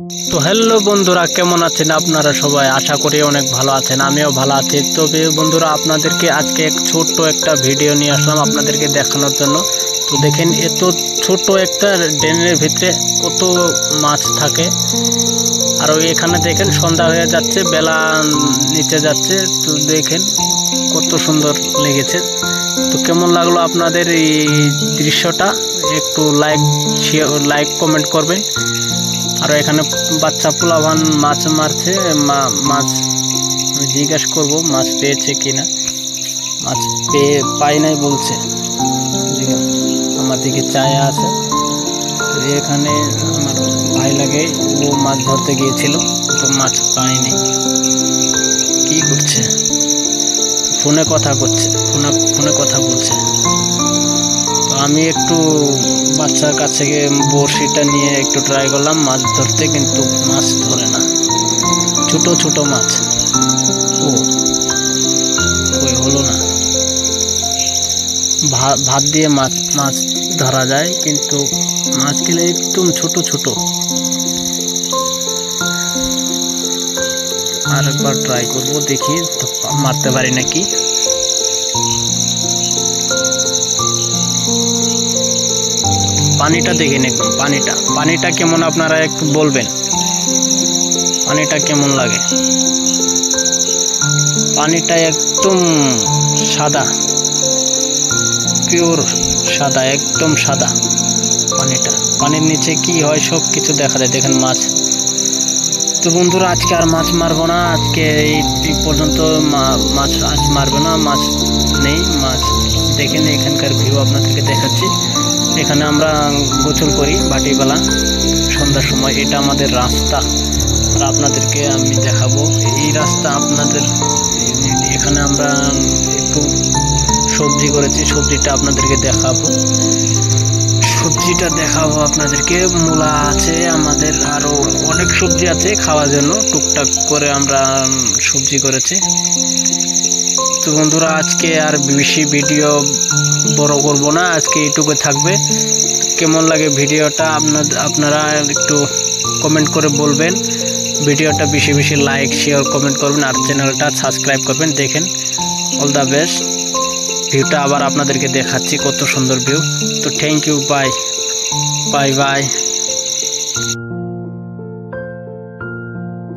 তো হ্যালো বন্ধুরা, কেমন আছেন আপনারা সবাই? আশা করি অনেক ভালো আছেন, আমিও ভালো আছি। তবে বন্ধুরা, আপনাদেরকে আজকে ছোট্ট একটা ভিডিও নিয়ে আসলাম আপনাদেরকে দেখানোর জন্য। তো দেখেন, এত ছোট একটা ড্রেনের ভিতরে কত মাছ থাকে। আর এখানে দেখেন সন্ধ্যা হয়ে যাচ্ছে, বেলা নিচে যাচ্ছে। তো দেখেন কত সুন্দর লেগেছে। তো কেমন লাগলো আপনাদের এই দৃশ্যটা? একটু লাইক কমেন্ট করবেন। আর এখানে বাচ্চা পোলাভান মাছ মারছে। মাছ আমি জিজ্ঞেস করব মাছ পেয়েছে কিনা। মাছ পাই নাই বলছে, আমার দিকে চায়া আছে। তো এখানে আমার ভাই লাগে, ও মাছ ধরতে গিয়েছিল, তো মাছ পায়নি। কি করছে? ফোনে কথা করছে, ফোনে কথা বলছে। তো আমি একটু বাচ্চার কাছে গিয়ে বড়শিটা নিয়ে একটু ট্রাই করলাম মাছ ধরতে, কিন্তু মাছ ধরে না। ছোট ছোট মাছ, ওই হলো না। ভাত দিয়ে মাছ ধরা যায়, কিন্তু মাছ খেলে একদম ছোট ছোট। আর একবার ট্রাই করবো, দেখি মারতে পারি নাকি। পানিটা দেখে নিন, পানিটা কেমন আপনারা একটু বলবেন। পানিটা কেমন লাগে? পানিটা একদম সাদা, পিওর সাদা, একদম সাদা পানিটা। পানির নিচে কি হয় সব কিছু দেখা যায়। দেখেন মাছ। তো বন্ধুরা, আজকে আর মাছ মারবো না। আজকে এই পর্যন্ত মাছ আজ মারবো না, মাছ নেই। মাছ দেখেন, এখানকার ভিউ আপনাদেরকে দেখাচ্ছি। এখানে আমরা গোসল করি ভাটিবেলা সন্ধ্যার সময়। এটা আমাদের রাস্তা, আর আপনাদেরকে আমি দেখাবো এই রাস্তা আপনাদের। এখানে আমরা একটু সবজি করেছি, সবজিটা আপনাদেরকে দেখাবো। আপনাদেরকে মূলা আছে আমাদের, আরো অনেক সবজি আছে খাওয়ার জন্য। টুকটাক করে আমরা সবজি করেছি। তো বন্ধুরা, আজকে আর বেশি ভিডিও বড় করব না, আজকে এইটুকু থাকবে। কেমন লাগে ভিডিওটা আপনারা একটু কমেন্ট করে বলবেন। ভিডিওটা বেশি বেশি লাইক শেয়ার কমেন্ট করবেন, আর চ্যানেলটা সাবস্ক্রাইব করবেন। দেখেন, অল দ্য বেস্ট। ভিউটা আবার আপনাদেরকে দেখাচ্ছি, কত সুন্দর ভিউ। তো থ্যাংক ইউ, বাই বাই।